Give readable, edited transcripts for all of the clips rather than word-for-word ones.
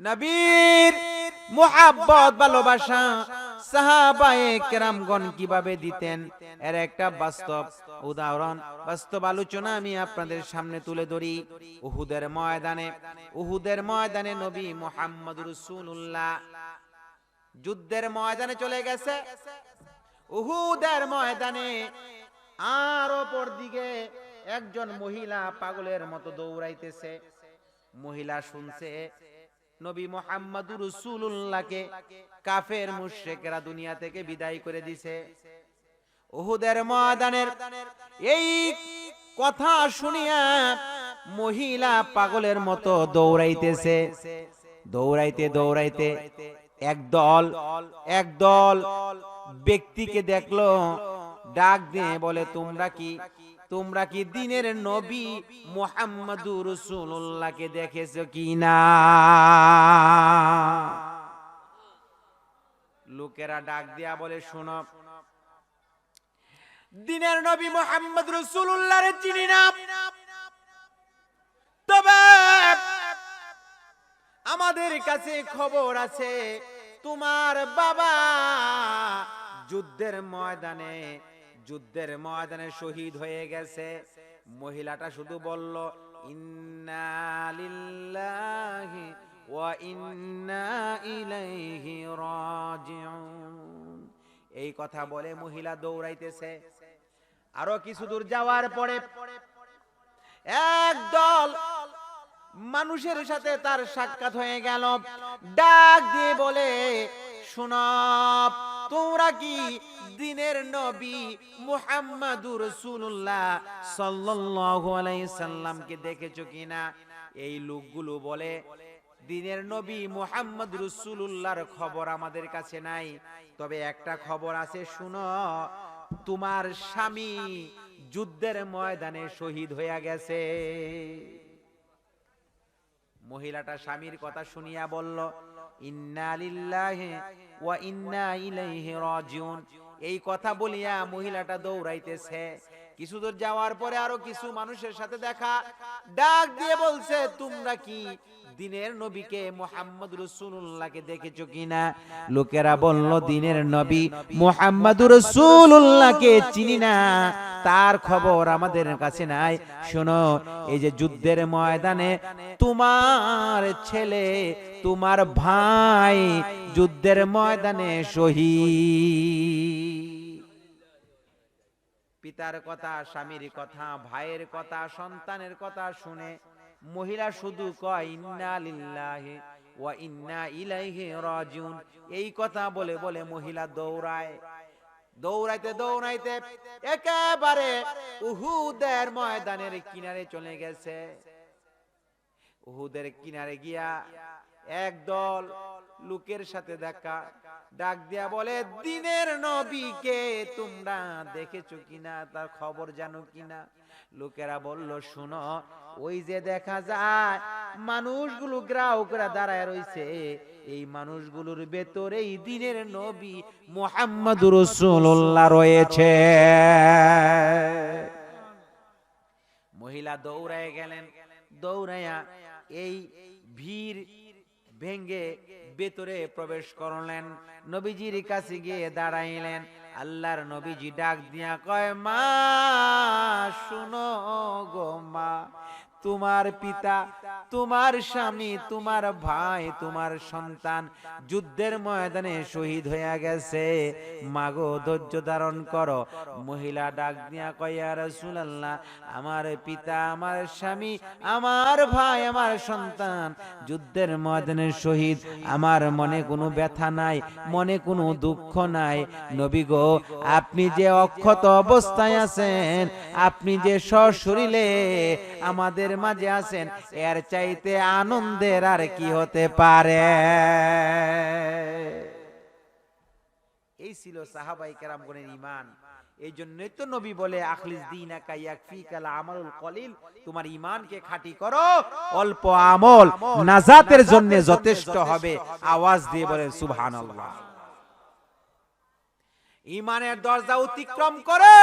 নবীর মুহাব্বত ভালোবাসা সাহাবায়ে কেরামগণ কিভাবে দিতেন এর একটা বাস্তব উদাহরণ, বাস্তব আলোচনা আমি আপনাদের সামনে তুলে ধরি। উহুদের ময়দানে নবী মুহাম্মদ রাসূলুল্লাহ যুদ্ধের ময়দানে চলে গেছে। উহুদের ময়দানে আর অপর দিকে একজন মহিলা পাগলের মতো দৌড়াইতেছে। মহিলা শুনছে নবী মুহাম্মদুর রাসূলুল্লাহকে কাফের মুশরিকরা দুনিয়া থেকে বিদায় করে দিয়েছে। উহুদের ময়দানের এই কথা শুনিয়া মহিলা পাগলের মতো দৌড়াইতেছে। দৌড়াইতে দৌড়াইতে একদল ব্যক্তিকে দেখলো, ডাক দিয়ে বলে, তোমরা কি দিনের নবী মুহাম্মদুর রাসূলুল্লাহকে দেখেছো কিনা? লোকেরা ডাক দিয়া বলে, শোনো, দিনের নবী মুহাম্মদ রাসূলুল্লাহরে চিনি না, তবে আমাদের কাছে খবর আছে তোমার বাবা যুদ্ধের ময়দানে শহীদ হয়ে গেছে। মহিলাটা শুধু বলল, ইন্না লিল্লাহি ওয়া ইন্না ইলাইহি রাজিউন। এই কথা বলে মহিলা দৌড়াইতেছে। আরো কিছু দূর যাওয়ার পরে একদল মানুষের সাথে তার সাক্ষাৎ হয়ে গেল। ডাক দিয়ে বলে, শোনো, তোমরা কি দিনের নবী মুহাম্মদুর রাসূলুল্লাহ সাল্লাল্লাহু আলাইহি সাল্লামকে দেখেছো কিনা? এই লোকগুলো বলে, দিনের নবী মুহাম্মদ রাসূলুল্লাহর খবর আমাদের কাছে নাই, তবে একটা খবর আছে, শুনো, তোমার স্বামী যুদ্ধের ময়দানে শহীদ হয়ে গেছে। মহিলাটা স্বামীর কথা শুনিয়া বলল, ইন্না লিল্লাহি ওয়া ইন্না ইলাইহি রাজিউন। এই কথা বলিয়া মহিলাটা দৌড়াইতেছে। কিছু দূর যাওয়ার পরে আরো কিছু মানুষের সাথে দেখা, ডাক দিয়ে বলছে, তোমরা কি দিনের নবীকে মুহাম্মদ রাসূলুল্লাহকে দেখেছো কিনা? লোকেরা বলল, দিনের নবী মুহাম্মদ রাসূলুল্লাহকে চিনি না, তার খবর আমাদের কাছে নাই। শোনো, এই যে যুদ্ধের ময়দানে তোমার ছেলে, তোমার ভাই যুদ্ধের ময়দানে শহীদ। পিতার কথা, স্বামীর কথা, ভাইয়ের কথা, সন্তানের কথা শুনে মহিলা শুধু কয়, ইন্না লিল্লাহি ওয়া ইন্না ইলাইহি রাজিউন। এই কথা বলে বলে মহিলা দৌড়াইতে একেবারে উহুদের ময়দানের কিনারে চলে গেছে। উহুদের কিনারে গিয়া একদল লোকের সাথে দেখা, ডাক দিয়া বলে, দিনের নবীকে তোমরা দেখেছো কিনা, তার খবর জানো কিনা? লোকেরা বলল, শুনো, ওই যে দেখা যায় মানুষগুলো গ্রাউ করে দাঁড়ায় রইছে, এই মানুষগুলোর ভেতরেই দিনের নবী মুহাম্মদুর রাসূলুল্লাহ রয়েছে। মহিলা দৌড়ায় গেলেন। দৌড়াইয়া এই ভিড় ভেঙ্গে ভেতরে প্রবেশ করলেন। নবীজির কাছে গিয়ে দাঁড়াইলেন। আল্লাহর নবীজি ডাক দিয়া কয়, মা, শুনো গো মা, তোমার পিতা, তোমার স্বামী, তোমার ভাই, তোমার সন্তান যুদ্ধের ময়দানে শহীদ হয়ে গেছে। মাগো, ধৈর্য ধারণ করো। মহিলা ডাক দিয়া কয়, ইয়া রাসূলুল্লাহ, আমার পিতা, আমার স্বামী, আমার ভাই, আমার সন্তান যুদ্ধের ময়দানে শহীদ। আমার মনে কোনো ব্যথা নাই, মনে কোনো দুঃখ নাই। নবী গো, আপনি যে অক্ষত অবস্থায় আছেন, আপনি যে সশরীরে আমাদের মাঝে আছেন, এর চাইতে আনন্দের আর কি হতে পারে? এই ছিল সাহাবায়ে কেরামগণের ঈমান। এই জন্যই তো নবী বলে, আখলিস দীনাকা ইয়াকফিকাল আমালুল কলিল, তোমার ঈমানকে খাঁটি করো, অল্প আমল নাজাতের জন্য যথেষ্ট হবে। আওয়াজ দিয়ে বলেন সুবহানাল্লাহ। ঈমানের দরজা অতিক্রম করে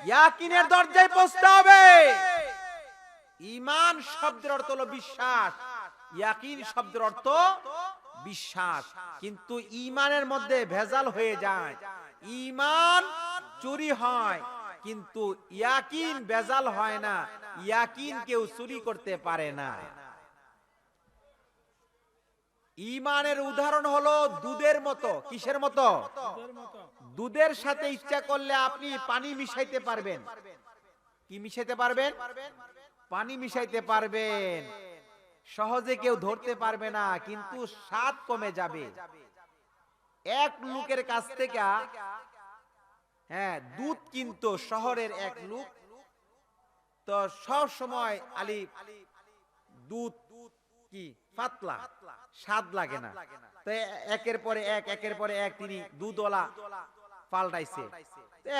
ইয়াকিনের দরজায় পৌঁছতে হবে। ঈমান শব্দের অর্থ হলো বিশ্বাস। ইয়াকিন শব্দের অর্থ বিশ্বাস, কিন্তু ঈমানের মধ্যে ভেজাল হয়ে যায়, ঈমান চুরি হয়, কিন্তু ইয়াকিন ভেজাল হয় না, ইয়াকিন কেউ চুরি করতে পারে না। ঈমানের উদাহরণ হলো দুধের মতো। কিসের মতো? দুধের সাথে ইচ্ছা করলে আপনি পানি মিশাইতে পারবেন। কি মিশাইতে পারবেন? পানি মিশাইতে পারবেন। সহজে কেউ ধরতে পারবে না, কিন্তু স্বাদ কমে যাবে। এক লোকের কাছ থেকে দুধ কিনতো শহরের এক লোক, তো সব সময় আলী দুধ কি পাতলা, স্বাদ লাগে না, তো একের পরে এক তিনি দুধওয়ালা পাল্টাইছে।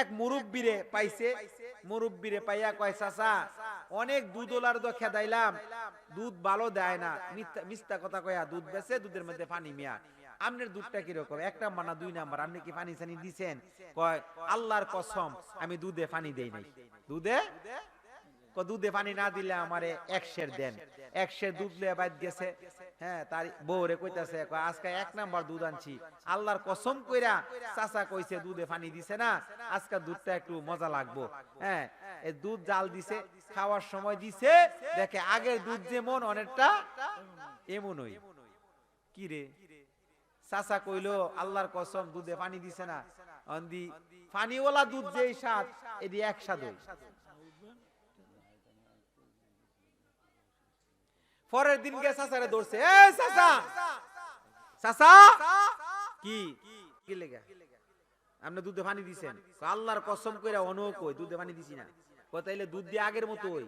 এক মুরব্বিরে পাইছে, মুরব্বিরে পাইয়া কয়, চাচা অনেক দুধওয়ালার তো খেদাইলাম, দুধ ভালো দেয় না, মিথ্যা কথা কয়া দুধ বেচে, দুধের মধ্যে পানি মিয়া, আপনার দুধটা কিরকম, এক নাম্বার না দুই নাম্বার, আপনি কি পানি ছানি দিছেন? কয় আল্লাহর কসম আমি দুধে পানি দেই নাই। দুধে পানি না দিলে আমারে 1 সের দেন। 1 সের দুধ লিয়ে বাইত গেছে, তার বউরে কইতাছে, আজকে 1 নাম্বার দুধ আনছি, আল্লাহর কসম কইরা চাচা কইছে দুধে পানি দিছে না, আজকে দুধটা একটু মজা লাগবো। এই দুধ জাল দিছে, খাওয়ার সময় দিছে, দেখে আগের দুধ যেমন অনেকটা এমনই। কি রে চাচা কইলো আল্লাহর কসম দুধে পানি দিছে না, অন্দি পানিওয়ালা দুধ যেই স্বাদ, এদি এক স্বাদ। পরের দিন গে চাচারে ধরছে, চাচা চাচা কি কি লেগা আপনি দুধে পানি দিছেন? আল্লাহর কসম কইরা অনো কই দুধে পানি দিছি না। তাইলে দুধ দিয়ে আগের মতো ওই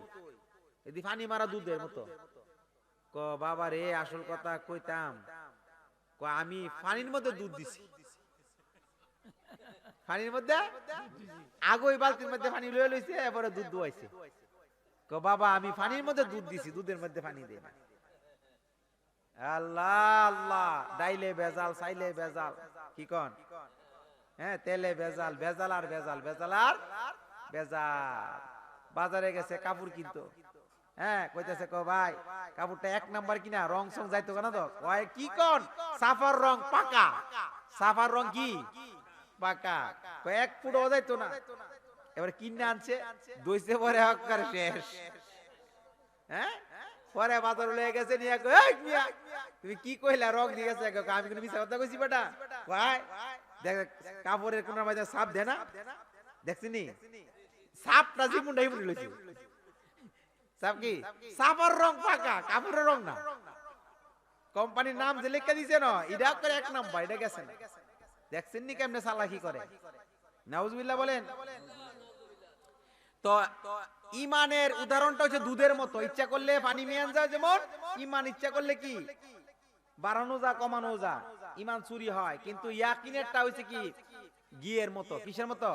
এদি পানি মারা দুধের মতো। বাবা রে আসল কথা কইতাম, আমি পানির মধ্যে দুধ দিছি, পানির মধ্যে আগই বালতির মধ্যে পানি লয়ে লইছে, এবারে দুধ দুয়াইছে। বাবা আমি পানির মধ্যে দুধ দিছি, দুধের মধ্যে পানি দেই না। আল্লাহ আল্লাহ, ডাইলে ভেজাল, চাইলে ভেজাল, কি কন? তেলে ভেজাল, ভেজাল আর ভেজাল, ভেজাল আর ভেজাল। বাজারে গেছে কাপড় কিনতো, কইতেছে ভাই কাপড়টা 1 নাম্বার কিনা, রং সং যাইতো না তো? কি কন? সাফার রং পাকা। সাফার রং কি পাকা, 1 ফুটও যাইতো না। এবার কিনে আনছে, দইছে, পরে হকার শেষ। পরে বাজার লয়ে গেছে, নিয়ে তুমি কি কইলা রং দিয়ে গেছে? আমি কোনো মিছা কথা কইছি বেটা? দেখ কাপড়ের কোন মাঝে সাপ দে না, দেখছিনি সাপটা জীবনটাই মনে লইছি। সাপ কি? সাপার রং পাকা, কাপড়ের রং না। কোম্পানির নাম যে লেখা দিছে না, এটা করে 1 নাম্বার, এটা গেছে না। দেখছেন নি কেমনে চালাকি করে? নাউজুবিল্লাহ বলেন। তো ঈমানের উদাহরণটা হচ্ছে দুধের মতো, ইচ্ছা করলে পানি মিয়ান যায় যেমন, ঈমান ইচ্ছা করলে কি বাড়ানো যা কমানো যা, ঈমান চুরি হয়। কিন্তু ইয়াকিনেরটা হইছে কি ঘিয়ের মতো। কিসের মতো?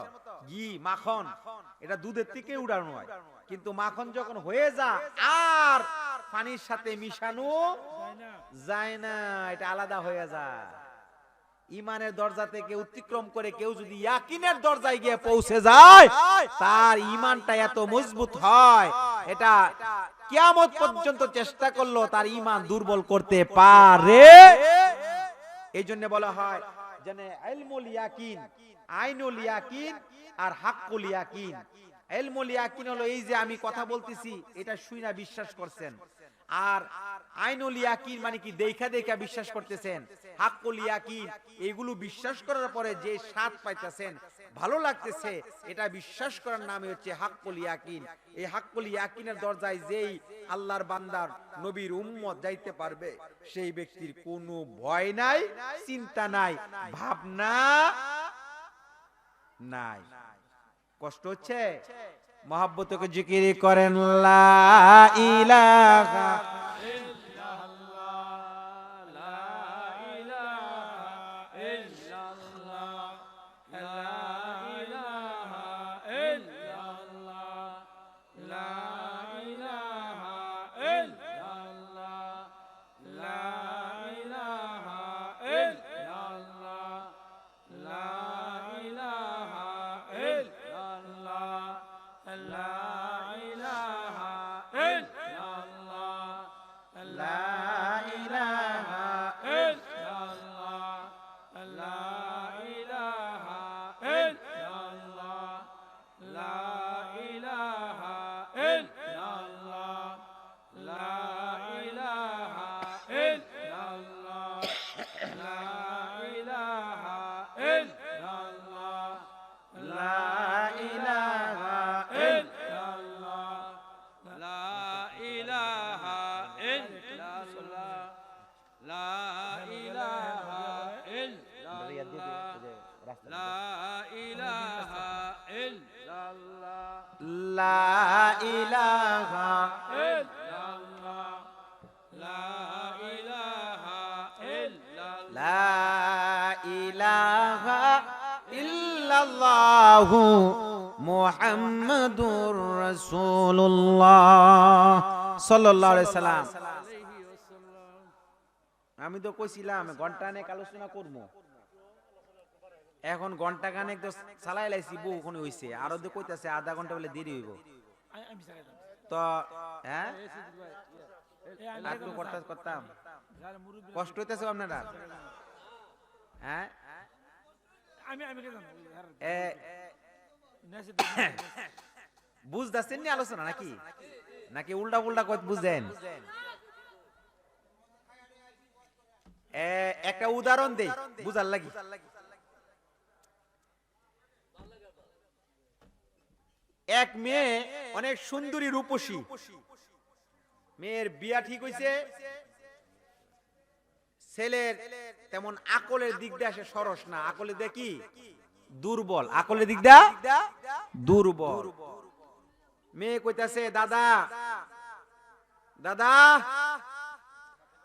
ঘি, মাখন, এটা দুধের থেকে উড়ানো হয়, কিন্তু মাখন যখন হয়ে যায় আর পানির সাথে মিশানো যায় না, এটা আলাদা হয়ে যায়। ঈমানের দরজা থেকে অতিক্রম করে কেউ যদি ইয়াকিনের দরজায় গিয়ে পৌঁছে যায়, তার ঈমানটা এত মজবুত হয়, এটা কিয়ামত পর্যন্ত চেষ্টা করলো তার ঈমান দুর্বল করতে পারে। এই জন্য বলা হয় জানে ইলমুল ইয়াকিন, আইনুল ইয়াকিন আর হাক্কুল ইয়াকিন। ইলমুল ইয়াকিন হলো এই যে আমি কথা বলতেছি এটা শুইনা বিশ্বাস করছেন, আর আইনুল ইয়াকিন মানে কি দেখা দেখা বিশ্বাস করতেছেন। হাক্কুল ইয়াকিন এগুলো বিশ্বাস করার পরে যে স্বাদ পাইতেছেন, ভালো লাগতেছে, এটা বিশ্বাস করার নামই হচ্ছে হাক্কুল ইয়াকিন। এই হাক্কুল ইয়াকিনের দরজায় যেই আল্লাহর বান্দার নবীর উম্মত যাইতে পারবে, সেই ব্যক্তির কোনো ভয় নাই, চিন্তা নাই, ভাবনা নাই। কষ্ট হচ্ছে? মহব্বতকে জিকির করেন লা ইলাহা লা ইলাহা ইল্লাল্লাহ লা ইলাহা ইল্লাল্লাহ লা ইলাহা ইল্লাল্লাহ লা ইলাহা ইল্লাল্লাহ লা ইলাহা ইল্লাল্লাহু মুহাম্মাদুর রাসূলুল্লাহ সাল্লাল্লাহু আলাইহি সাল্লাম। আমি তো কইছিলাম ঘন্টাখানেক আলোচনা করব, এখন ঘন্টাখানেক তো চালাই লাইছি, বহুক্ষণ হইছে, আরো তো কইতাছে আধা ঘন্টা বলে দেরি হইব। তো হ্যাঁ একটু করতাম, কষ্ট হইতেছে আপনারা? হ্যাঁ বুঝতেছেন নি আলোচনা নাকি নাকি উল্টা উল্টা বুঝেন? একটা উদাহরণ দেই বুঝার লাগি। এক মেয়ে অনেক সুন্দরী রূপসী, মেয়ের বিয়া ঠিক হইছে, ছেলের তেমন আকলের দিক দিয়ে আসে সরস না, আকলের দিক কি দুর্বল, আকলের দিক দিয়ে দুর্বল। মেয়ে কইতাছে দাদা দাদা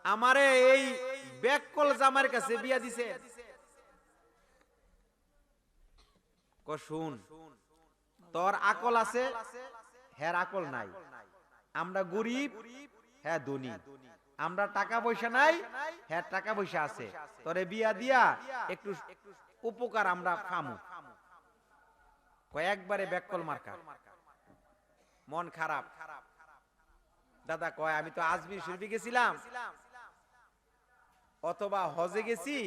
আমারে এই বেককল জামার কাছে বিয়া দিছে। শুন তোর আকল আছে, হ্যাঁ আকল নাই, আমরা গরিব হ্যাঁ ধনী, আমরা টাকা পয়সা নাই হ্যাঁ টাকা পয়সা আছে, তোরে বিয়া দিয়া একটু উপকার আমরা পামু। কয়েকবারে বেককল মার্কা, মন খারাপ। দাদা কয় আমি তো আজমির শরীফে গেছিলাম অথবা হজে গেছি,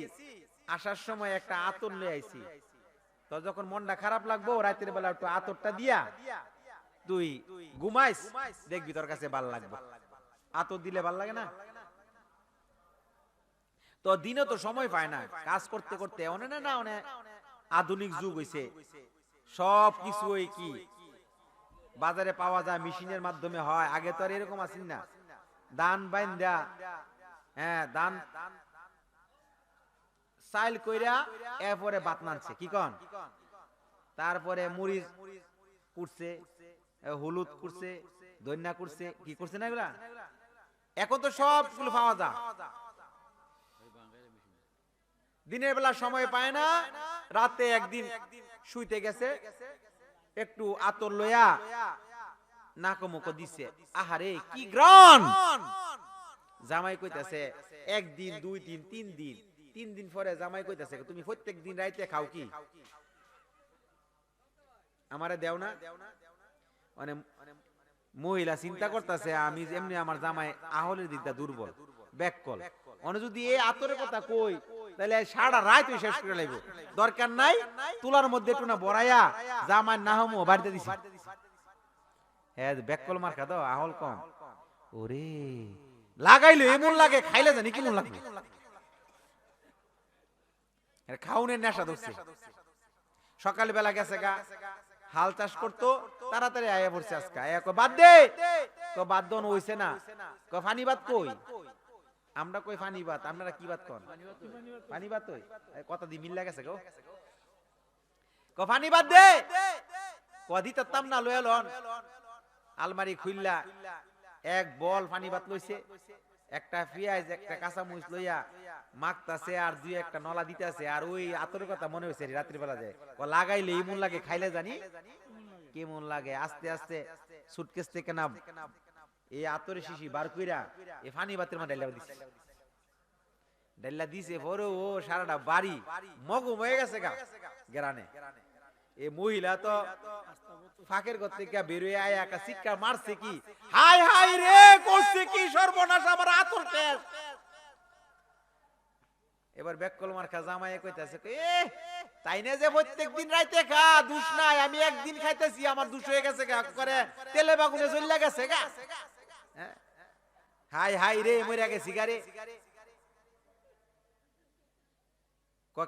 আসার সময় একটা আতর লয়ে আইছি, তো যখন মনটা খারাপ লাগবো রাতের বেলা একটু আতরটা দিয়া তুই ঘুমাইস, দেখবি তোর কাছে ভাল লাগবে। আতর দিলে ভাল লাগে না? তো দিনও তো সময় পায় না, কাজ করতে করতে অনেক না অনেক আধুনিক যুগ হইছে, সব কিছু ওই কি বাজারে পাওয়া যায়, মেশিনের মাধ্যমে হয়। আগে তো আর এরকম আছেন না, দান বাইন্দা হ্যাঁ দান সাইল কইরা এরপরে বাত নানছে কি কন, তারপরে মরিচ কুটছে, হলুদ কুটছে, ধনিয়া কুটছে, কি করছে না এগুলা? এখন তো সবগুলো পাওয়া যায়। দিনের বেলা সময় পায় না, রাতে একদিন শুইতে গেছে, একটু আতর লইয়া নাকমুকো দিছে, আহারে কি গ্রহণ। জামাই কইতাছে একদিন দুই দিন তিন দিন, 3 দিন পরে জামাই কইতাছে তুমি প্রত্যেক দিন রাইতে খাও কি, আমারে দেও না? মানে মহিলা চিন্তা করতেছে আমি এমনি আমার জামাই আহলের দিকটা দুর্বল, ব্যাককল, অনে যদি এই আতরের কথা কই তাহলে সারা রাত শেষ করে লাইব। দরকার নাই, তুলার মধ্যে একটু না বড়াইয়া জামাই না হমো বাড়িতে দিছি। হ্যাঁ ব্যাককল মার্কা দাও, আহল কম। ওরে লাগাইলো এমন লাগে, খাইলে জানি কেমন লাগবে। খাউনের নেশা ধরছে। সকাল বেলা গেছে গা, হাল চাষ করতো, তাড়াতাড়ি আয়া পড়ছে আজকে, আয়া কই বাদ দে, তো বাদ দন হইছে না, কই ফানি বাদ কই, আমরা কই ফানি বাদ, আপনারা কি বাদ কোন? ফানি বাদ কই, কথা দি মিল লাগেছে গো, কই ফানি বাদ দে, কদি তাম না লয়া লন। আলমারি খুললা এক বল ফানি বাদ লইছে, একটা পেঁয়াজ একটা কাঁচা মরিচ লইয়া মাখতাছে, আর দুই একটা নলা দিতেছে, আর ওই আতরের কথা মনে হয়েছে রাত্রি বেলা যায় লাগাইলে এমন লাগে, খাইলে জানি কেমন লাগে। আস্তে আস্তে সুটকেস থেকে না এই আতরের শিশি বার কইরা এই ফানি বাতের মধ্যে ডাইলা দিছে, পরে ও সারাটা বাড়ি মগম হয়ে গেছে গা গেরানে। এই মহিলা তো ফাঁকের ঘর থেকে বেরোয় আয় একা শিক্ষা মারছে কি, হাই হাই রে করছে কি সর্বনাশ, আমার আতর শেষ। এবার বেককল মার্কা জামাই কইতাছে তাই না যে প্রত্যেকদিন রাইতে খা, দুষ নাই, আমি একদিন খাইতেছি আমার দুষ হয়ে গেছে গা, করে তেলে বাগুনে জ্বললা গেছে গা। হাই হাই রে মইরা গেছি গারে,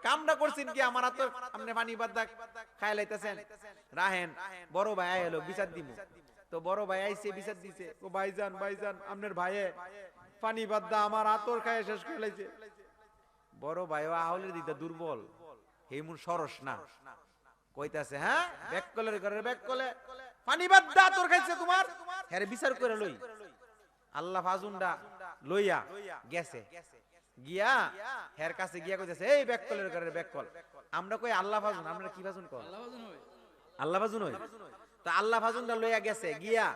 কামটা করছেন কি আমার তো আপনি পানি বাদ খাই লাইতেছেন, রাহেন বড় ভাই এলো বিচার দিব। তো বড় ভাই আইছে বিচার দিছে, ও ভাইজান ভাইজান আপনার ভাইয়ে পানি বাদ দা আমার আতর খায় শেষ করে লাইছে। বড় ভাই ও আহলের দিতে দুর্বল, হেমুন সরস না, কইতাছে হ্যাঁ ব্যাককলের ঘরের ব্যাককলে পানি বাদ দা আতর খাইছে তোমার, হ্যাঁ বিচার করে লই। আল্লাহ ফাজুনডা লইয়া গেছে, গিয়া হের কাছে গিয়া কইতাছে এই ব্যাককলের ঘরের ব্যাককল। আমরা কই আল্লাহ ফাজুন, আমরা কি ফাজুন কই? আল্লাহ ফাজুন হই। তা আল্লাহ ফাজুনটা লইয়া গেছে, গিয়া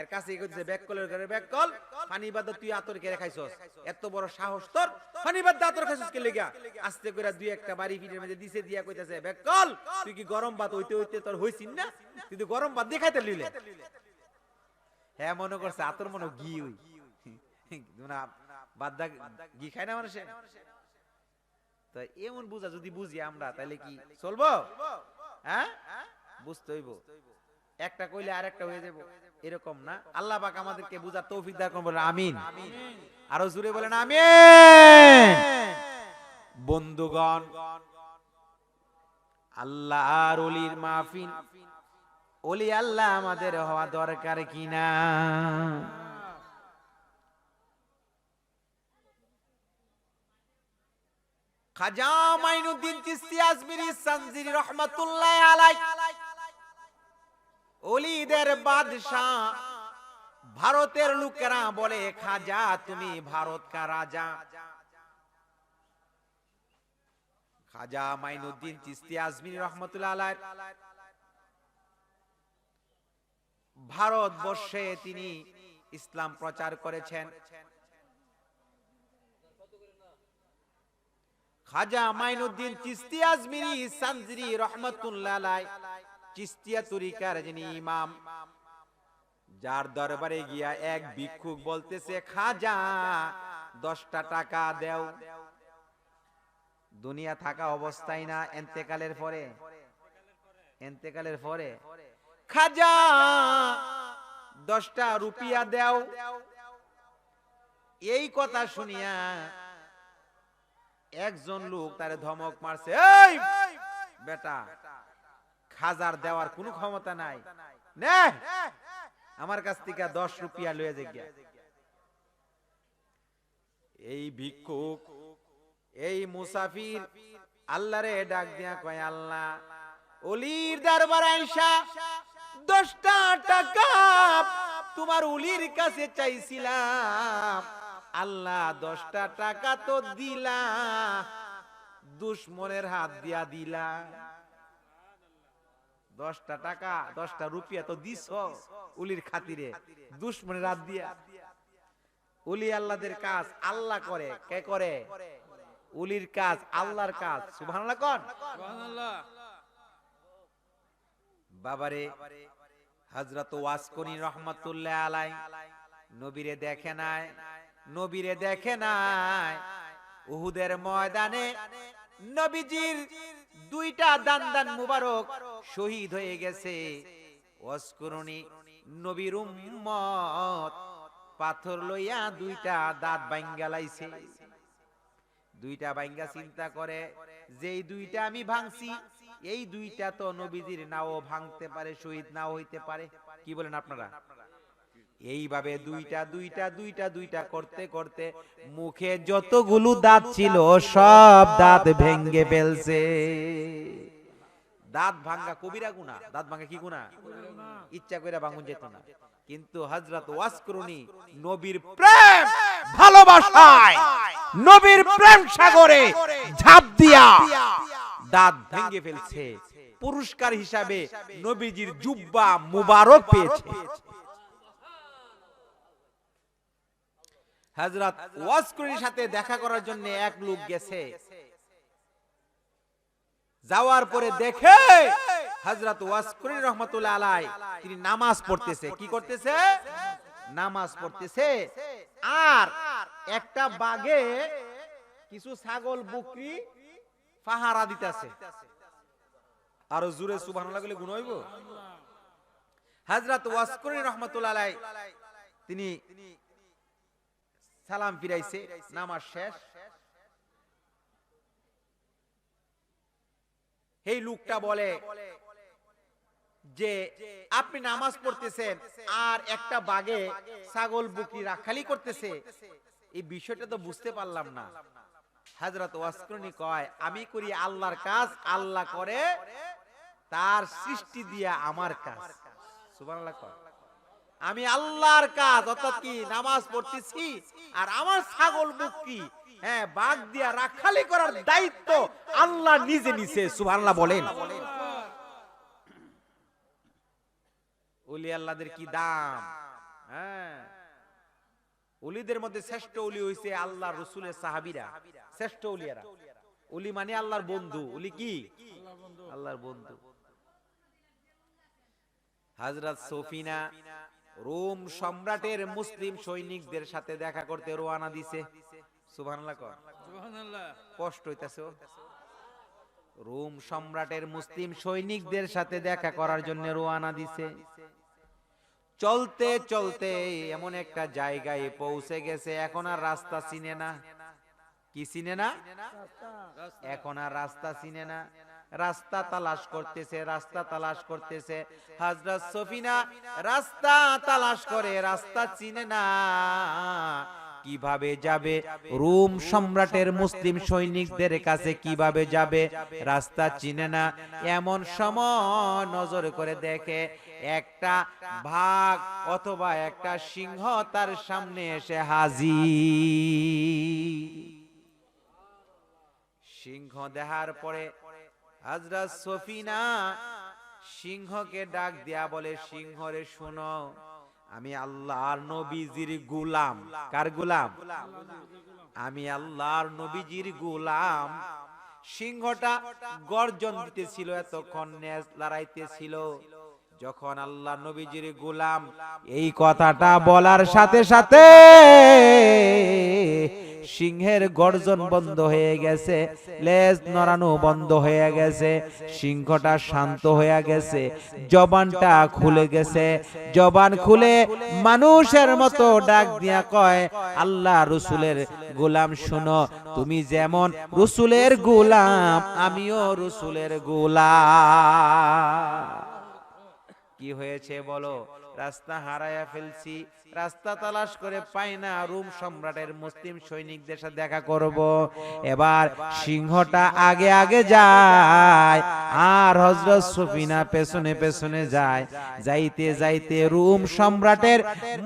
এর কাছে কইতেছে ব্যাককলের ঘরে ব্যাককল, পানি বাদ তুই আতর কে খাইছস, এত বড় সাহস তোর, পানি বাদ আতর খাইছস কে লাগা? আস্তে কইরা দুই একটা বাড়ি পিঠের মধ্যে দিছে, দিয়া কইতাছে ব্যাককল তুই কি গরম ভাত হইতে হইতে তোর হইছিস না, তুই তো গরম ভাত দেখাইতে লইলে। হ্যাঁ মনে করছে আতর মনে ঘি হই না, বাদ দা ঘি খায় না মানুষে। তো এমন বুঝা যদি বুঝি আমরা তাহলে কি চলবো? হ্যাঁ বুঝতে হইব, একটা কইলে আরেকটা হয়ে যাব, এরকম না। আল্লাহ পাক আমাদেরকে বুঝার তৌফিক দান করুন, বলেন আমিন। আরো জোরে বলেন আমিন। বন্ধুগণ, আল্লাহর ওলির মাহফিল, ওলি আল্লাহ আমাদের হওয়া দরকার কিনা? খাজা মাইনুদ্দিন চিশতি আজমিরি সানজিরি রহমাতুল্লাহ আলাইহি, ওলিদের বাদশাহ, ভারতের লোকেরা বলে খাজা তুমি ভারত কা রাজা। খাজা মাইনুদ্দিন চিশতি আজমিরি রহমাতুল্লাহ আলাইহি ভারতবর্ষে তিনি ইসলাম প্রচার করেছেন। খাজা মাইনুদ্দিন চিশতি আজমিরি সানজিরি রহমাতুল্লাহ আলাইহি চিশতিয়া তরিকার যিনি ইমাম, যার দরবারে গিয়া এক ভিক্ষুক বলতেছে খাজা 10টা টাকা দেও। দুনিয়া থাকা অবস্থায় না, এন্তেকালের পরে, এন্তেকালের পরে খাজা 10টা রুপিয়া দেও। এই কথা শুনিয়া একজন লোক তারে ধমক মারছে, এই বেটা খাজার দেওয়ার কোনো ক্ষমতা নাই, নে আমার কাছ থেকে 10 রুপিয়া লয়ে যাইয়া। এই ভিক্ষুক, এই মুসাফির আল্লাহরে ডাক দিয়া কয় আল্লাহ, ওলির দরবারে আইসা 10টা টাকা তোমার ওলির কাছে চাইছিলাম, আল্লাহ 10টা টাকা তো দিলা, দুশমনের হাত দিয়া দিলা। 10টা টাকা 10টা রুপিয়া তো দিছ ওলির খাতিরে, দুশমনের হাত দিয়া। ওলি আল্লাহদের কাজ আল্লাহ করে, কে করে? ওলির কাজ আল্লাহর কাজ। সুবহানাল্লাহ কোন? সুবহানাল্লাহ। বাবারে হযরত ওয়াসকনি রহমাতুল্লাহ আলাইহি নবীরে দেখে নাই, নবীরে দেখে নাই। উহুদের ময়দানে নবীজির 2টা দান মুবারক শহীদ হয়ে গেছে। ওয়াসকনি নবীর উম্মত পাথর লইয়া 2টা দাঁত ভাঙ্গা লাইছে। 2টা ভাঙ্গা চিন্তা করে যেই 2টা আমি ভাঙছি, এই 2টা তো নবীজির নাও ভাঙতে পারে, শহীদ নাও হইতে পারে। কি বলেন আপনারা? এইভাবে 2টা করতে করতে মুখে যতগুলো দাঁত ছিল সব দাঁত ভেঙ্গে ফেলছে। দাঁত ভাঙ্গা কবিরা গুনাহ, দাঁত ভাঙ্গা কি গুনাহ? ইচ্ছা কইরা ভাঙুন যেত না। কিন্তু হযরত ওয়াসকরুনি নবীর প্রেম ভালোবাসায়, নবীর প্রেম সাগরে ঝাঁপ দিয়া দাঁত ভেঙে ফেলছে। পুরস্কার হিসাবে নবীজির জুব্বা মুবারক পেয়েছে। হযরত ওয়াসকরুনির সাথে দেখা করার জন্য এক লোক গেছে। যাওয়ার পরে দেখে হযরত ওয়াসকরুনি রহমাতুল্লাহ আলাইহি তিনি নামাজ পড়তেছে। কি করতেছে? নামাজ পড়তেছে। আর একটা বাগে কিছু ছাগল বকরি পাহারা দিতেছে। আর জোরে সুবহানাল্লাহ বলে গুণ হইব। হযরত ওয়াসকরুনি রহমাতুল্লাহ আলাইহি তিনি সালাম ফিরাইছে, নামাজ শেষ। এই লোকটা বলে যে আপনি নামাজ পড়তেছেন আর একটা বাগে ছাগল বকরি রাখালি করতেছে, এই বিষয়টা তো বুঝতে পারলাম না। হযরত ওয়াসকুরনি কয় আমি করি আল্লাহর কাজ, আল্লাহ করে তার সৃষ্টি দিয়া আমার কাজ। সুবহানাল্লাহ কয় আমি আল্লাহর কাজ, অর্থাৎ কি নামাজ পড়তেছি আর আমার ছাগল মুখ কি হ্যাঁ বাগ দিয়া রাখালি করার দায়িত্ব আল্লাহ নিজে নিছে। সুবহানাল্লাহ বলেন। ওলি আল্লাহদের কি দাম। হ্যাঁ, ওলিদের মধ্যে শ্রেষ্ঠ ওলি হইছে আল্লাহর রাসূলের সাহাবীরা, শ্রেষ্ঠ ওলিয়ারা। ওলি মানে আল্লাহর বন্ধু। ওলি কি আল্লাহর বন্ধু। হযরত সফিনা রোম সম্রাটের মুসলিম সৈনিকদের সাথে দেখা করতে রওনা দিছে। সুবহানাল্লাহ কর। সুবহানাল্লাহ। কষ্ট হইতাছে। রোম সম্রাটের মুসলিম সৈনিকদের সাথে দেখা করার জন্য রওনা দিছে। চলতে চলতে এমন একটা জায়গায় পৌঁছে গেছে, এখন আর রাস্তা চিনে না। কি চিনে না? এখন আর রাস্তা চিনে না। রাস্তা তালাশ করতেছে, রাস্তা তালাশ করতেছে। হযরত সফিনা রাস্তা তালাশ করে, রাস্তা চিনে না। কিভাবে যাবে? রোম সম্রাটের মুসলিম সৈনিকদের কাছে কিভাবে যাবে? রাস্তা চিনে না। এমন সময় নজর করে দেখে একটা বাঘ অথবা একটা সিংহ তার সামনে এসে হাজির। সিংহ দেখার পরে হযরত সফিনা সিংহকে ডাক দিয়া বলে, সিংহরে শোনো, আমি আল্লাহর নবীজির গোলাম। কার গোলাম? আমি আল্লাহর নবীজির গোলাম। সিংহটা গর্জন দিতেছিল, এতক্ষণ নেজ লড়াইতেছিল। যখন আল্লাহ নবীজির গোলাম এই কথাটা বলার সাথে সাথে সিংহের গর্জন বন্ধ হয়ে গেছে, লেজ নড়ানো বন্ধ হয়ে গেছে, সিংহটা শান্ত হয়ে গেছে, জবানটা খুলে গেছে। জবান খুলে মানুষের মতো ডাক দিয়া কয়, আল্লাহ রসুলের গোলাম শোনো, তুমি যেমন রসুলের গোলাম আমিও রসুলের গোলাম। কি হয়েছে বলো? রাস্তা হারায়া ফেলছি, রাস্তা তালাশ করে পাই না, রোম সম্রাটের মুসলিম সৈনিকদের সাথে দেখা করব। এবার সিংহটা আগে আগে যায় আর হযরত সফিনা পেছনে পেছনে যায়। যাইতে যাইতে রোম সম্রাটের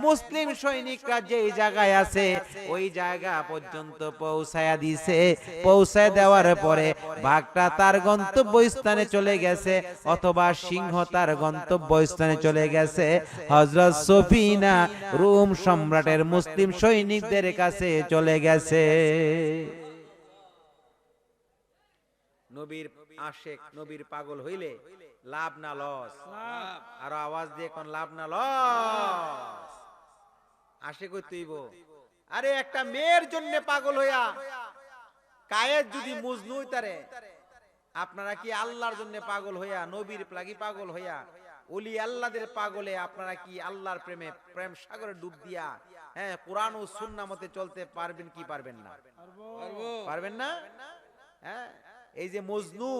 মুসলিম সৈনিকরা যেই জায়গায় আছে ওই জায়গা পর্যন্ত পৌঁছায়া দিছে। পৌঁছায় দেওয়ার পরে বাঘটা তার গন্তব্যস্থানে চলে গেছে অথবা সিংহ তার গন্তব্যস্থানে চলে গেছে। হযরত সফিনা রোম সম্রাটের মুসলিম সৈনিকদের কাছে চলে গেছে। নবীর আশিক, নবীর পাগল হইলে লাভ না লস? আর আওয়াজ দিয়ে কোন লাভ না লস? আশিক হইতেইব। আরে একটা মেয়ের জন্য পাগল হইয়া কায়েদ যদি মজনু হইতারে, আপনারা কি আল্লাহর জন্য পাগল হইয়া, নবীর লাগি পাগল হইয়া, ওলি আল্লাহদের পাগলে আপনারা কি আল্লাহর প্রেমে প্রেম সাগরে ডুব দিয়া হ্যাঁ কোরআন ও সুন্নাহ মতে চলতে পারবেন কি পারবেন না? পারবেন না? হ্যাঁ, এই যে মজনু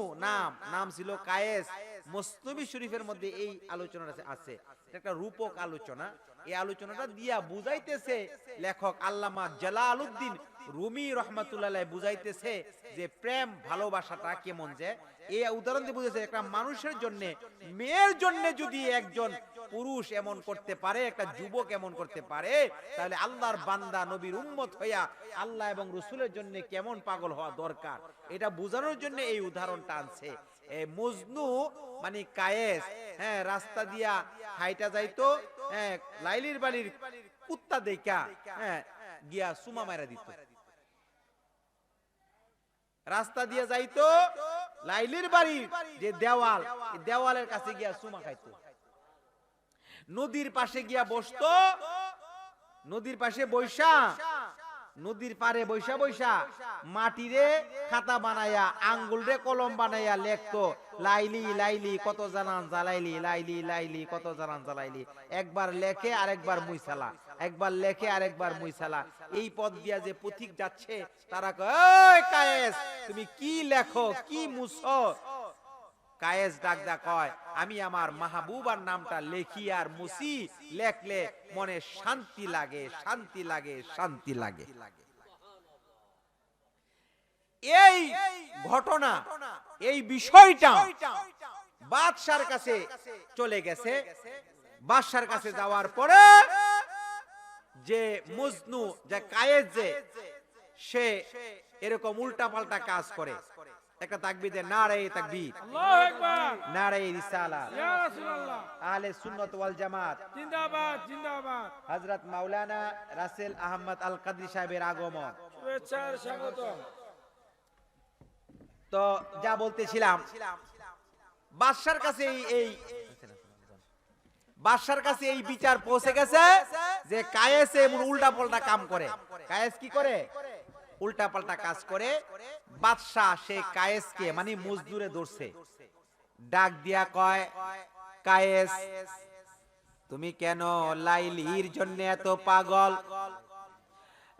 নাম ছিল কায়েস। মুসনবী শরীফের মধ্যে এই আলোচনাটা আছে। এটা একটা রূপক আলোচনা। এই আলোচনাটা দিয়া বুঝাইতেছে লেখক আল্লামা জালালউদ্দিন রুমি রাহমাতুল্লাহ আলাইহি বুঝাইতেছে যে প্রেম ভালোবাসাটা কেমন। যে এই উদাহরণ দিয়ে বুঝাইছে একটা মানুষের জন্য, মেয়ের জন্য যদি একজন পুরুষ এমন করতে পারে, একটা যুবক এমন করতে পারে, তাহলে আল্লাহর বান্দা নবীর উম্মত হইয়া আল্লাহ এবং রাসূলের জন্য কেমন পাগল হওয়া দরকার, এটা বোঝানোর জন্য এই উদাহরণটা আনছে। এই মজনু মানে কায়েস, হ্যাঁ রাস্তা দিয়া হাইটা যাইতো, হ্যাঁ লাইলির বাড়ির কুত্তা দেখা হ্যাঁ গিয়া সুমা মারা দিত। রাস্তা দিয়ে যাইতো, লাইলির বাড়ির যে দেওয়াল, দেওয়ালের কাছে গিয়া সুমা খাইতো। নদীর পাশে গিয়া বসতো, নদীর পাশে বৈশা, নদীর পারে বৈশা বৈশা মাটিরে খাতা বানায়া আঙ্গুল রে কলম বানায়া লেখতো, লাইলি লাইলি কত জানান জ্বালাইলি, লাইলি লাইলি কত জানান জ্বালাইলি। একবার লেখে আরেকবার মুইসালা, একবার লেখে আরেকবার মুইসালা। এই পথ দিয়া যে পথিক যাচ্ছে তারা কয়, ওই কায়েস তুমি কি লেখো কি মুছো? কায়েস ডাকদা কয়, আমি আমার মাহবুবার নামটা লেখি আর মুসি, লেখলে মনে শান্তি লাগে, শান্তি লাগে, শান্তি লাগে। এই ঘটনা, এই বিষয়টা বাদশার কাছে চলে গেছে। বাদশার কাছে যাওয়ার পরে যে মজনু, যে কায়েস, যে সে এরকম উল্টা পাল্টা কাজ করে, একটা তাকবীর দেন, নারে তাকবীর, আল্লাহু আকবার, নারে রিসালাত, ইয়া রাসূলুল্লাহ, আহলে সুন্নাত ওয়াল জামাত, জিন্দাবাদ জিন্দাবাদ, হযরত মাওলানা রাসেল আহমদ আল কাদরি সাহেবের আগমন। শুভেচ্ছার স্বাগতম। তো যা বলতেছিলাম, বাদশার কাছে বাদশার কাছে এই বিচার পৌঁছে গেছে যে কায়েস এমন উল্টা পাল্টা কাম করে। কায়েস কি করে? উল্টা পাল্টা কাজ করে। বাদশা সে কায়েসকে মানে মজদুরে ধরছে, ডাক দিয়া কয়, কায়েস তুমি কেন লাইলির জন্য এত পাগল?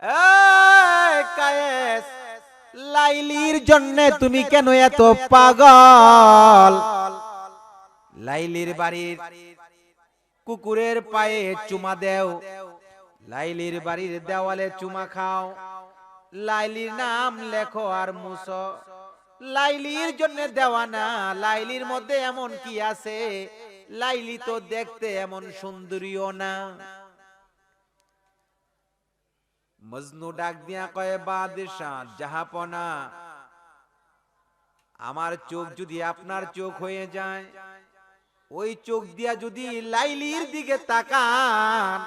এই কায়েস, লাইলির জন্য তুমি কেন এত পাগল? লাইলির বাড়ির কুকুরের পায়ে চুমা দেও, লাইলির বাড়ির দেওয়ালে চুমা খাও, লাইলির নাম লেখো আর মুছো। লাইলির জন্য দেওয়া না, লাইলির মধ্যে এমন কি আছে? লাইলি তো দেখতে এমন সুন্দরীও না। মজনু ডাক দিয়া কয়, বাদশাহ জাহাপনা, আমার চোখ যদি আপনার চোখ হয়ে যায়, ওই চোখ দিয়া যদি লাইলির দিকে তাকান,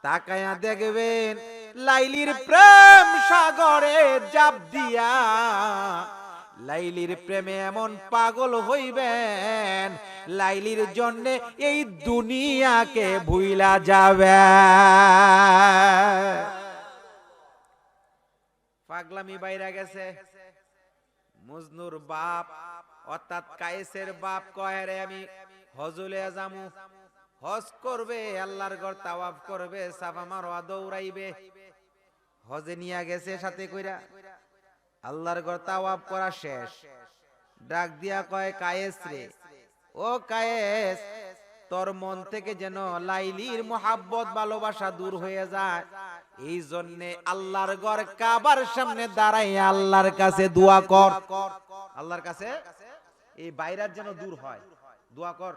তাকায়া দেখবেন লাইলির প্রেম সাগরে জাপ দিয়া লাইলির প্রেমে এমন পাগল হইবেন, লাইলির জন্য এই দুনিয়াকে ভুইলা যাবে। পাগলামি বাইরা গেছে। মজনুর বাপ অর্থাৎ কায়েসের বাপ কয়, রে আমি হজলে যামু, হজ করবে, আল্লাহর ঘর তাওয়াফ করবে, সাফা মারওয়া দৌড়াইবে। হজে নিয়া গেছে সাথে কইরা, আল্লাহর ঘর তাওয়াফ করা শেষ, ডাক দিয়া কয়, কায়েস রে, ও কায়েস, তোর মন থেকে যেন লাইলির মোহাব্বত ভালোবাসা দূর হয়ে যায়, এই জন্য আল্লাহর ঘর কাবার সামনে দাঁড়াই আল্লাহর কাছে দোয়া কর। আল্লাহর কাছে এই বাইরাত যেন দূর হয়, দোয়া কর।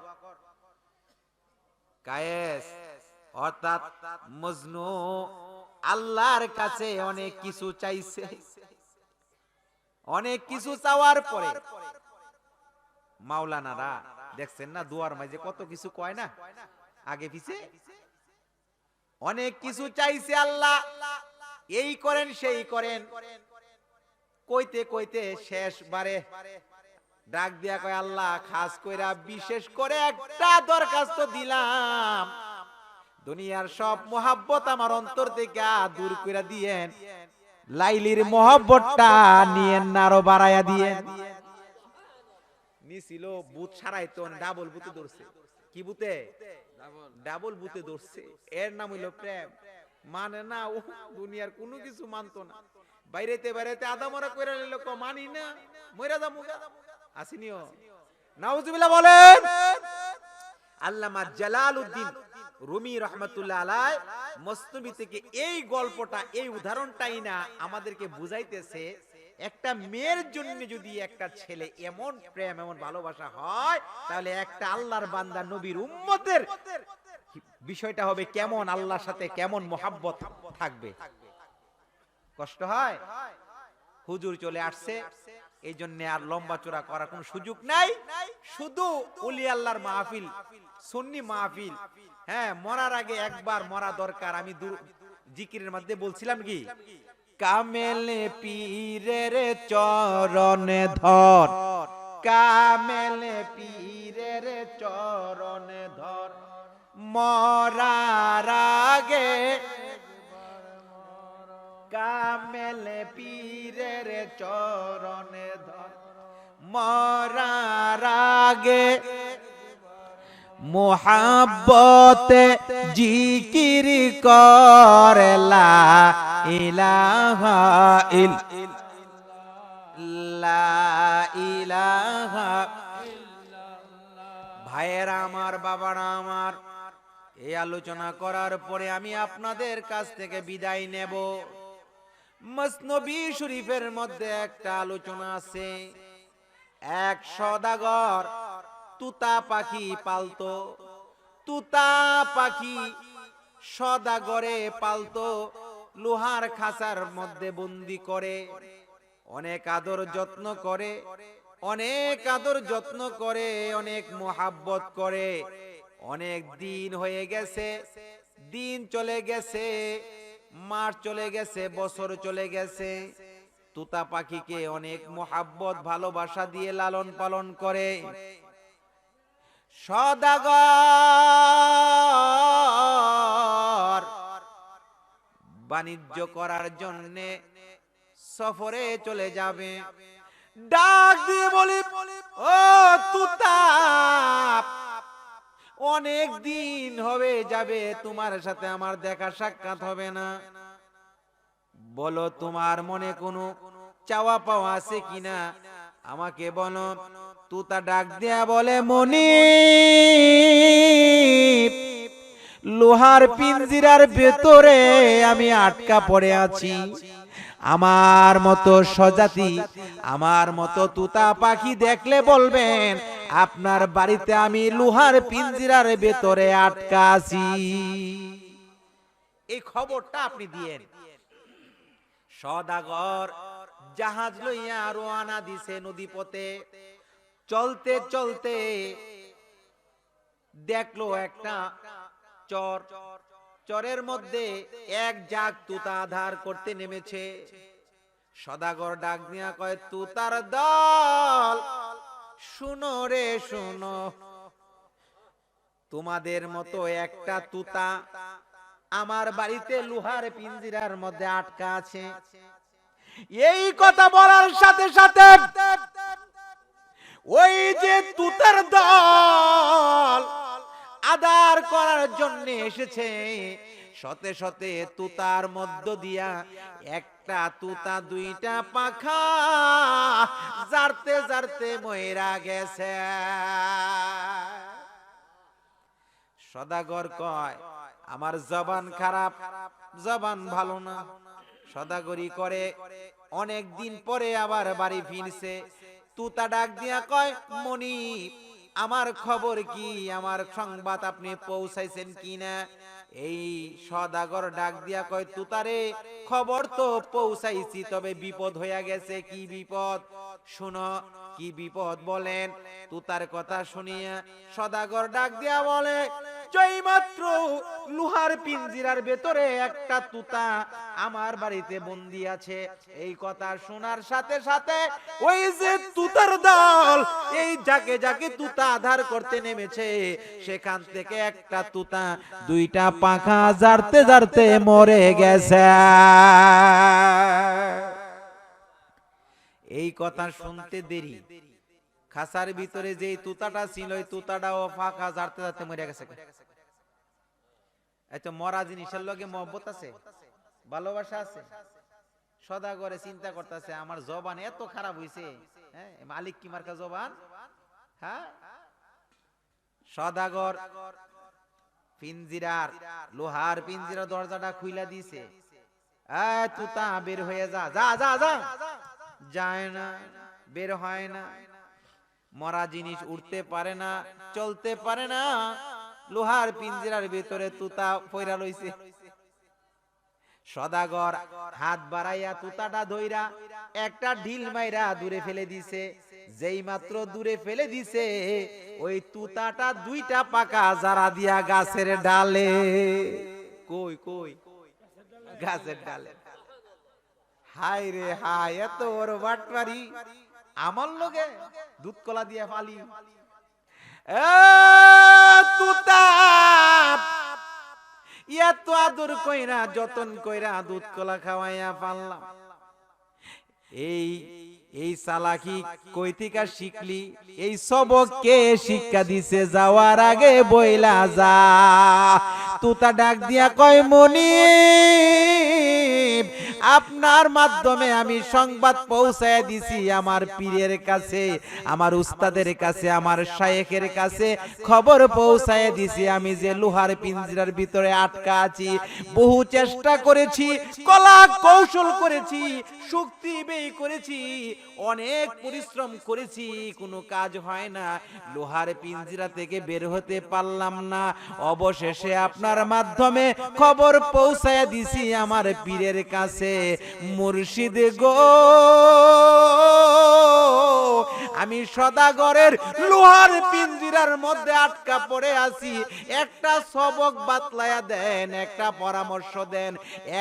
কায়েস অর্থাৎ মজনু আল্লাহর কাছে অনেক কিছু চাইছে। অনেক কিছু চাওয়ার পরে মাওলানারা দেখছেন না দুয়ার মাঝে কত কিছু কয় না, আগে পিছে অনেক কিছু চাইছে। আল্লাহ এই করেন সেই করেন, কইতে কইতে শেষবারে ডাক দিয়া কয়, আল্লাহ খাস কইরা বিশেষ করে একটা দরখাস্ত দিলাম, দুনিয়ার সব মোহাব্বত আমার অন্তর থেকে দূর কইরা দিয়েন, লাইলির মোহাব্বতটা নিয়েন না, আরো বাড়ায়া দিয়েন। নিছিল বুত সারাইতো, ডাবল বুতে ধরছে। কি বুতে? ডাবল বুতে ধরছে। এর নাম হইল প্রেম। মানে না, ও দুনিয়ার কোনো কিছু মানতো না। বাইরেতে বাইরেতে আদা মরা কইরা নিল, মানি না, মইরা যামু আসিনিও। নাউজুবিল্লাহ বলেন। আল্লামা জালালউদ্দিন রুমি রহমাতুল্লাহ আলাইহি মসনবী থেকে এই গল্পটা, এই উদাহরণটাই না আমাদেরকে বুঝাইতেছে, একটা মেয়ের জন্য যদি একটা ছেলে এমন প্রেম, এমন ভালোবাসা হয়, তাহলে একটা আল্লাহর বান্দা নবীর উম্মতের বিষয়টা হবে কেমন, আল্লাহর সাথে কেমন মোহাব্বত থাকবে। কষ্ট হয়। হুজুর চলে আসছে, এই জন্য আর লম্বা চূড়া করার কোন সুযোগ নাই। শুধু ওলি আল্লাহর মাহফিল, সুন্নি মাহফিল। হ্যাঁ, মরার আগে একবার মরা দরকার। আমি জিকিরের মধ্যে বলছিলাম কি, কামেল পীরের চরণে ধর, কামেল পীরের চরণে ধর, মরার আগে কামেল পীরের চরণে ধর, মরার আগে মোহাব্বতে জিকির কর, লা ইলাহা ইল্লাল্লাহ, লা ইলাহা ভাইয়েরা আমার, বাবারা আমার, এই আলোচনা করার পরে আমি আপনাদের কাছ থেকে বিদায় নেব। মসনবী শরীফের মধ্যে একটা আলোচনা আছে। এক সওদাগর তুতা পাখি পালতো। তুতা পাখি সওদাগরে পালতো, লোহার খাঁচার মধ্যে বন্দি করে, অনেক আদর যত্ন করে, অনেক আদর যত্ন করে, অনেক মোহাব্বত করে। অনেক দিন হয়ে গেছে, দিন চলে গেছে, মাস চলে গেছে, বছর চলে গেছে। তুতা পাখিকে অনেক মোহাব্বত ভালোবাসা দিয়ে লালন পালন করে। সওদাগর বাণিজ্য করার জন্যে সফরে চলে যাবে। ডাক দিয়ে বলি, ও তুতা, অনেক দিন হবে যাবে, তোমার সাথে আমার দেখা সাক্ষাৎ হবে না। বলো তোমার মনে কোনো চাওয়া পাওয়া আছে কিনা, আমাকে বলো। তুতা ডাক দিয়া বলে, মনিব, লোহার পিঞ্জিরার ভেতরে আমি আটকা পড়ে আছি। আমার মতো স্বজাতি, আমার মতো তুতা পাখি দেখলে বলবেন আপনার বাড়িতে আমি লোহার পিঞ্জিরার ভেতরে আটকা আছি। এই খবরটা আপনি দিয়েন। সওদাগর জাহাজ লইয়া রওনা দিছে নদীপথে। চলতে চলতে দেখলো একটা চর, চরের মধ্যে এক জাগ তুতা আধার করতে নেমেছে। সওদাগর ডাক দিয়া কয়, তুতার দল, শুনো রে শুনো, তোমাদের মতো একটা তুতা আমার বাড়িতে লোহার পিঞ্জিরার মধ্যে আটকা আছে। এই কথা বলার সাথে সাথে ওই যে তুতার দল আদার করার জন্য এসেছে, শতে শতে তুতার মধ্য দিয়া একটা তুতা দুইটা পাখা জারতে জারতে মইরা গেছে। সওদাগর কয়, আমার জবান খারাপ, জবান ভালো না। সওদাগরি করে অনেক দিন পরে আবার বাড়ি ফিরছে। তুতা ডাক দিয়া কয়, মনিব, আমার খবর কি, আমার সংবাদ আপনি পৌঁছাইছেন কিনা? এই সওদাগর ডাক দিয়া কয়, তুতারে খবর তো পৌঁছাইছি, তবে বিপদ হইয়া গেছে। কি বিপদ? শুনো, কি বিপদ বলেন। তুতার কথা শুনিয়া সওদাগর ডাক দিয়া বলে, যেই মাত্র লোহার পিঞ্জিরার ভেতরে একটা তুতা আমার বাড়িতে বন্দি আছে। এই কথা শোনার সাথে সাথে ওই যে তুতার দল এই যাকে যাকে তুতা আধার করতে নেমেছে, সেখান থেকে একটা তুতা দুইটা পাখা জারতে জারতে মরে গেছে। এই কথা শুনতে দেরি, খাসার ভিতরে যে তুতাটা ছিল, ওই তুতাটাও পাখা জারতে জারতে মরে গেছে। এতো মরা জিনিসের লগে মহব্বত আছে, ভালোবাসা আছে। সওদাগরে চিন্তা করতেছে, আমার জবান এত খারাপ হইছে, হ্যাঁ, মালিক কি মার্কা জবান। হ্যাঁ, সওদাগর পিঞ্জিরার, লোহার পিঞ্জিরার দরজাটা খুইলা দিছে। তুতা বের হয়ে যা, যা যা যা। যায় না, বের হয় না। মরা জিনিস উঠতে পারে না, চলতে পারে না, লোহার পিঞ্জিরার ভিতরে তুতা পয়রা লইছে। সওদাগর হাত বাড়াইয়া তুতাটা ধইরা একটা ঢিল মাইরা দূরে ফেলে দিছে। যেই মাত্র দূরে ফেলে দিছে, ওই তুতাটা দুইটা পাকা জারা দিয়া গাছের ডালে। কই কই? গাছের ডালে। হাই রে হাই, এত বড় বাটপারি আমার লগে দুধ কলা দিয়া ফালি। তুতা এত আদর কইরা যতন কইরা দুধ কলা খাওয়াইয়া পারলাম। এই চালাকি কই থেকে শিখলি? এই সবক কে শিক্ষা দিছে? যাওয়ার আগে বইলা যা। তুতা ডাক দিয়া কয়, মনিব, আপনার মাধ্যমে আমি সংবাদ পৌঁছায় দিছি আমার পীরের কাছে, আমার উস্তাদের কাছে, আমার শায়েখের কাছে খবর পৌঁছায় দিছি আমি যে লোহার পিঞ্জরার ভিতরে আটকা আছি। বহু চেষ্টা করেছি, কলা কৌশল করেছি, শক্তি ব্যয় করেছি, অনেক পরিশ্রম করেছি, কোনো কাজ হয় না, লোহার পিঞ্জরা থেকে বের হতে পারলাম না। অবশেষে আপনার মাধ্যমে খবর পৌঁছায় দিছি আমার পীরের কাছে। মুর্শিদ গো, আমি সদাগরের লোহার পিঞ্জিরার মধ্যে আটকা পড়ে আছি, একটা সবক বাতলায়া দেন, একটা পরামর্শ দেন,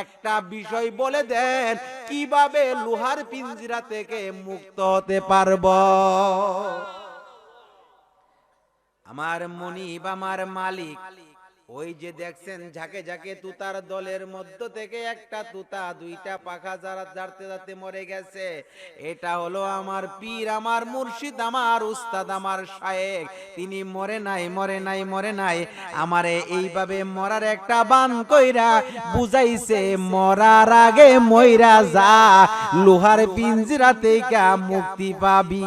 একটা বিষয় বলে দেন কিভাবে লোহার পিঞ্জিরা থেকে মুক্ত হতে পারবো। আমার মনিব, আমার মালিক, ওই যে দেখছেন ঝাঁকে ঝাঁকে তুতার দলের মধ্য থেকে একটা তুতা দুইটা পাখা জারতে জারতে মরে গেছে। এটা হলো আমার পীর, আমার মুর্শিদ, আমার উস্তাদ, আমার শায়েখ। তিনি মরে নাই, মরে নাই, মরে নাই। আমারে এইভাবে মরার একটা বান কইরা বুঝাইছে, মরার আগে মইরা যা, লোহার পিঞ্জরা থেকে মুক্তি পাবি।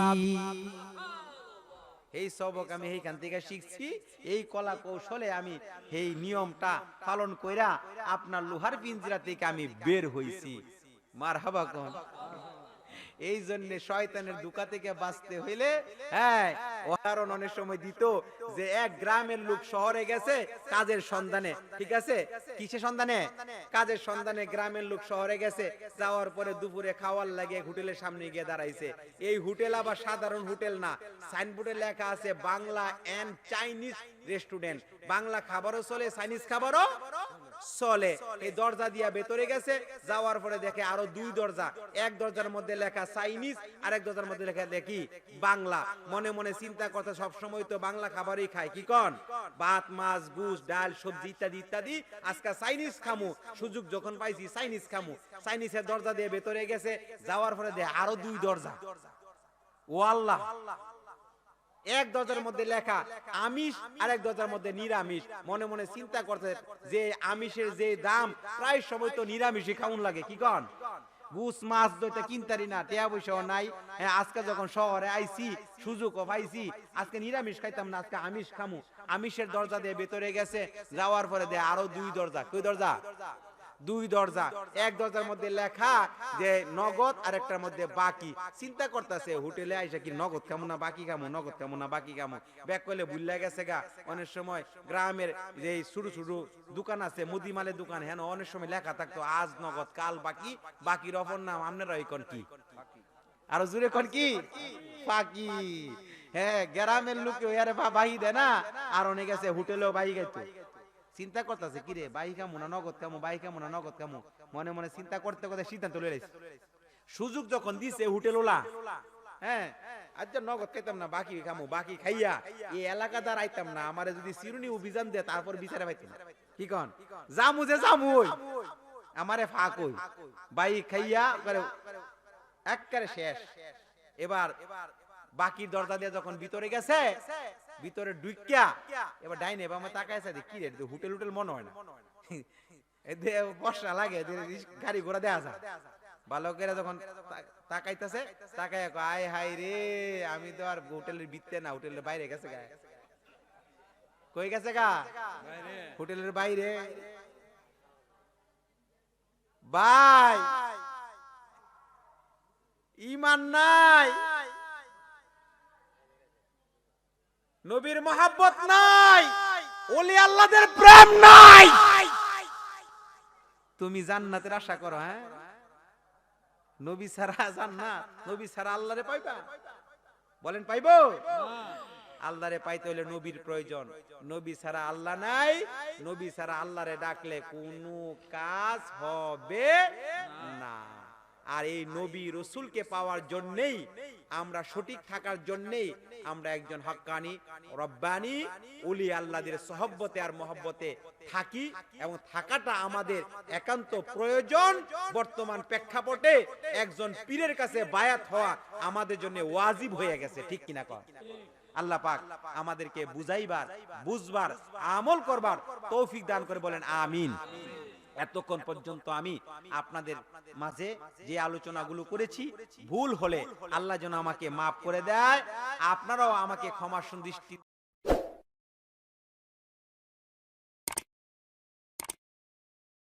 এই সবক আমি এইখান থেকে শিখছি, এই কলা কৌশলে আমি এই নিয়মটা পালন কইরা আপনার লোহার পিঞ্জরা থেকে আমি বের হইছি। মারহাবা কোন। এই জন্য শয়তানের দুকা থেকে বাঁচতে হইলে, হ্যাঁ, উদাহরণ অনেক সময় দিত যে এক গ্রামের লোক শহরে গেছে কাজের সন্ধানে, ঠিক আছে, কিসের সন্ধানে? কাজের সন্ধানে গ্রামের লোক শহরে গেছে, যাওয়ার পরে দুপুরে খাওয়ার লাগে হোটেলের সামনে গিয়ে দাঁড়াইছে। এই হোটেল আবার সাধারণ হোটেল না, সাইনবোর্ডে লেখা আছে Bangla and Chinese restaurant. Bangla খাবারও চলে, চাইনিজ খাবারও চলে। এই দরজা দিয়া ভেতরে গেছে, যাওয়ার পরে দেখে আরো দুই দরজা, এক দরজার মধ্যে লেখা চাইনিজ, আর এক দরজার মধ্যে লেখা দেখি বাংলা। মনে মনে চিন্তা করতে, সব সময় তো বাংলা খাবারই খায়, কি কন, ভাত মাছ গুস ডাল সবজি ইত্যাদি ইত্যাদি, আজকে চাইনিজ খামু, সুযোগ যখন পাইছি চাইনিজ খামু। চাইনিজের দরজা দিয়ে ভেতরে গেছে, যাওয়ার পরে দেখে আরো দুই দরজা। ও আল্লাহ, এক দরজার মধ্যে লেখা আমিষ, আর এক দরজার মধ্যে নিরামিষ। মনে মনে চিন্তা করতে যে আমিষের যে দাম, প্রায় সময় তো নিরামিষই খাউন লাগে, কি কন, গুস মাছ দইতে কিনতারি না, টিয়া পয়সাও নাই। হ্যাঁ, আজকে যখন শহরে আইছি, সুযোগও পাইছি, আজকে নিরামিষ খাইতাম না, আজকে আমিষ খামু। আমিষের দরজা দিয়ে ভেতরে গেছে, যাওয়ার পরে দে আরো দুই দরজা। কই দরজা? দুই দরজা। এক দরজার মধ্যে লেখা যে নগদ, আর একটার মধ্যে বাকি। চিন্তা করতেছে হোটেলে আইসা কি নগদ খামু না বাকি খামু, নগদ খামু না বাকি খামু। ব্যাক করলে ভুল্লা গেছে গা। অনেক সময় গ্রামের যে ছোট ছোট দোকান আছে, মুদিমালের দোকান, হ্যাঁ, অনেক সময় লেখা থাকতো আজ নগদ কাল বাকি, বাকির অপর নাম আপনারা কোন কি, আরো জোরে কোন কি, ফাঁকি। হ্যাঁ, গ্রামের লোকে আরে বাহি দেয় না, আর অনেক আছে হোটেলেও বাহি গাইতো। চিন্তা করতেছে কিরে বাই কামু না নগদ কামু, বাই কামু না নগদ কামু। মনে মনে চিন্তা করতে করতে সিদ্ধান্ত লইছে, সুযোগ যখন দিছে হোটেল ওলা, হ্যাঁ, আচ্ছা নগদ খাইতাম না, বাকি কামু, বাকি খাইয়া এই এলাকাদার আইতাম না, আমারে যদি চিরুনি অভিযান দেয় তারপর বিচারে পাইতাম, কি কন, জামু যে জামু ওই আমারে ফাঁক ওই বাই খাইয়া একবারে শেষ। এবার বাকি দরজা দিয়ে যখন ভিতরে গেছে, ভিতরে ঢুকিয়া এবার ডাইনে বামে তাকায় আছে, কি রে হোটেল হোটেল মনে হয় না, বর্ষা লাগে, গাড়ি ঘোড়া দেয়া যায়। ভালো করে যখন তাকাইতেছে, তাকাই আয় হাই রে, আমি তো আর হোটেলের ভিতরে না, হোটেলের বাইরে গেছে গা। কই গেছে গা? হোটেলের বাইরে। ভাই ঈমান নাই, নবীর মহব্বত নাই, ওলি আল্লাহদের প্রেম নাই, তুমি জান্নাতের আশা করো? হ্যাঁ, নবী ছাড়া জান্নাত, নবী ছাড়া আল্লাহরে পাইবা? বলেন পাইবো? আল্লাহরে পাইতে হলে নবীর প্রয়োজন। নবী ছাড়া আল্লাহ নাই, নবী ছাড়া আল্লাহরে ডাকলে কোনো কাজ হবে না। আর এই নবী রাসূলকে পাওয়ার জন্যই, আমরা সঠিক থাকার জন্যই আমরা একজন হক্কানি রব্বানি ওলি আল্লাহদের সহবতে আর মহব্বতে থাকি, এবং থাকাটা আমাদের একান্ত প্রয়োজন। বর্তমান প্রেক্ষাপটে একজন পীরের কাছে বায়াত হওয়া আমাদের জন্য ওয়াজিব হয়ে গেছে, ঠিক কিনা কর? আল্লাহ পাক আমাদেরকে বুঝাইবার, বুঝবার, আমল করবার তৌফিক দান করে, বলেন আমিন। এতক্ষণ পর্যন্ত আমি আপনাদের মাঝে যে আলোচনাগুলো করেছি ভুল হলে আল্লাহ যেন আমাকে মাফ করে দেয়, আপনারাও আমাকে ক্ষমা সুদৃষ্টি